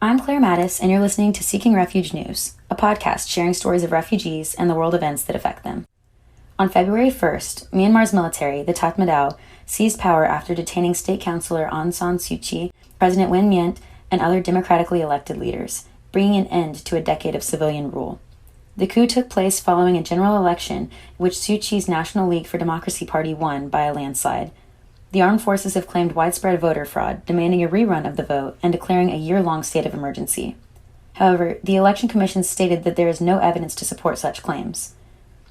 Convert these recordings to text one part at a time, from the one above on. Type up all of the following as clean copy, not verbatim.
I'm Claire Mattis, and you're listening to Seeking Refuge News, a podcast sharing stories of refugees and the world events that affect them. On February 1st, Myanmar's military, the Tatmadaw, seized power after detaining State Councilor Aung San Suu Kyi, President Win Myint, and other democratically elected leaders, bringing an end to a decade of civilian rule. The coup took place following a general election, which Suu Kyi's National League for Democracy party won by a landslide. The armed forces have claimed widespread voter fraud, demanding a rerun of the vote and declaring a year-long state of emergency. However, the Election Commission stated that there is no evidence to support such claims.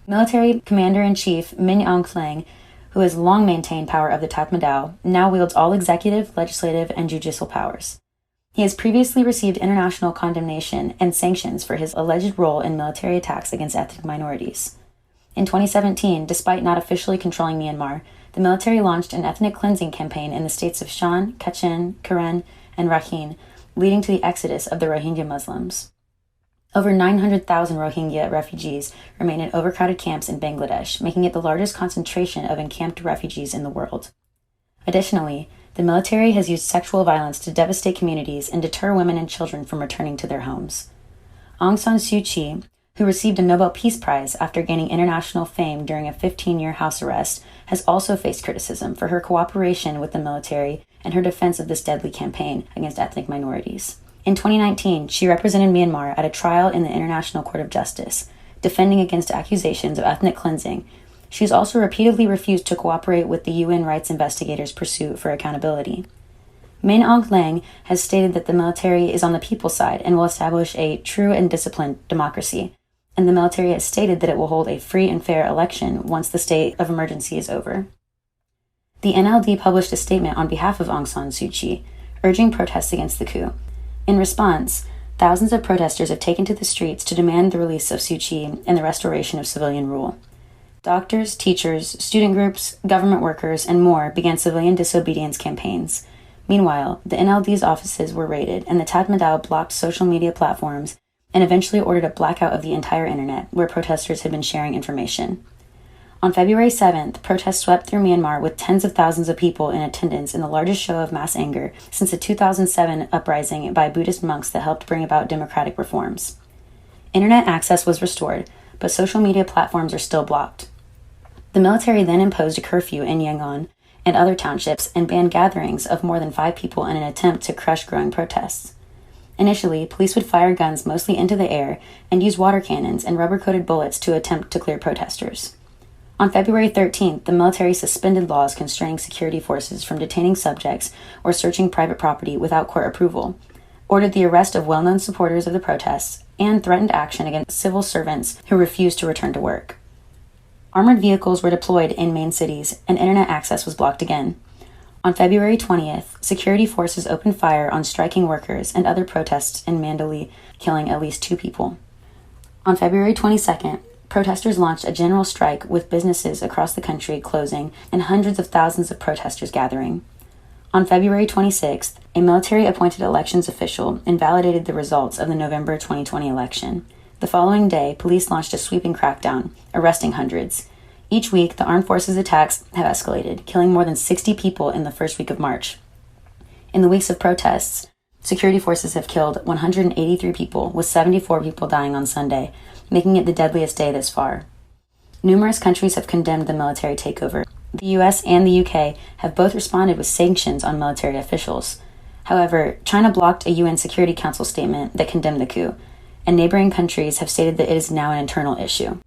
Military Commander-in-Chief Min Aung Hlaing, who has long maintained power of the Tatmadaw, now wields all executive, legislative, and judicial powers. He has previously received international condemnation and sanctions for his alleged role in military attacks against ethnic minorities. In 2017, despite not officially controlling Myanmar, the military launched an ethnic cleansing campaign in the states of Shan, Kachin, Karen, and Rakhine, leading to the exodus of the Rohingya Muslims. Over 900,000 Rohingya refugees remain in overcrowded camps in Bangladesh, making it the largest concentration of encamped refugees in the world. Additionally, the military has used sexual violence to devastate communities and deter women and children from returning to their homes. Aung San Suu Kyi, who received a Nobel Peace Prize after gaining international fame during a 15-year house arrest, has also faced criticism for her cooperation with the military and her defense of this deadly campaign against ethnic minorities. In 2019, she represented Myanmar at a trial in the International Court of Justice, defending against accusations of ethnic cleansing. She has also repeatedly refused to cooperate with the UN rights investigators' pursuit for accountability. Min Aung Hlaing has stated that the military is on the people's side and will establish a true and disciplined democracy, and the military has stated that it will hold a free and fair election once the state of emergency is over. The NLD published a statement on behalf of Aung San Suu Kyi, urging protests against the coup. In response, thousands of protesters have taken to the streets to demand the release of Suu Kyi and the restoration of civilian rule. Doctors, teachers, student groups, government workers, and more began civilian disobedience campaigns. Meanwhile, the NLD's offices were raided, and the Tatmadaw blocked social media platforms and eventually ordered a blackout of the entire internet, where protesters had been sharing information. On February 7th, protests swept through Myanmar with tens of thousands of people in attendance in the largest show of mass anger since the 2007 uprising by Buddhist monks that helped bring about democratic reforms. Internet access was restored, but social media platforms are still blocked. The military then imposed a curfew in Yangon and other townships and banned gatherings of more than 5 people in an attempt to crush growing protests. Initially, police would fire guns mostly into the air and use water cannons and rubber-coated bullets to attempt to clear protesters. On February 13th, the military suspended laws constraining security forces from detaining subjects or searching private property without court approval, ordered the arrest of well-known supporters of the protests, and threatened action against civil servants who refused to return to work. Armored vehicles were deployed in main cities, and internet access was blocked again. On February 20th, security forces opened fire on striking workers and other protests in Mandalay, killing at least 2 people. On February 22nd, protesters launched a general strike with businesses across the country closing and hundreds of thousands of protesters gathering. On February 26th, a military-appointed elections official invalidated the results of the November 2020 election. The following day, police launched a sweeping crackdown, arresting hundreds. Each week, the armed forces attacks have escalated, killing more than 60 people in the first week of March. In the weeks of protests, security forces have killed 183 people, with 74 people dying on Sunday, making it the deadliest day thus far. Numerous countries have condemned the military takeover. The US and the UK have both responded with sanctions on military officials. However, China blocked a UN Security Council statement that condemned the coup, and neighboring countries have stated that it is now an internal issue.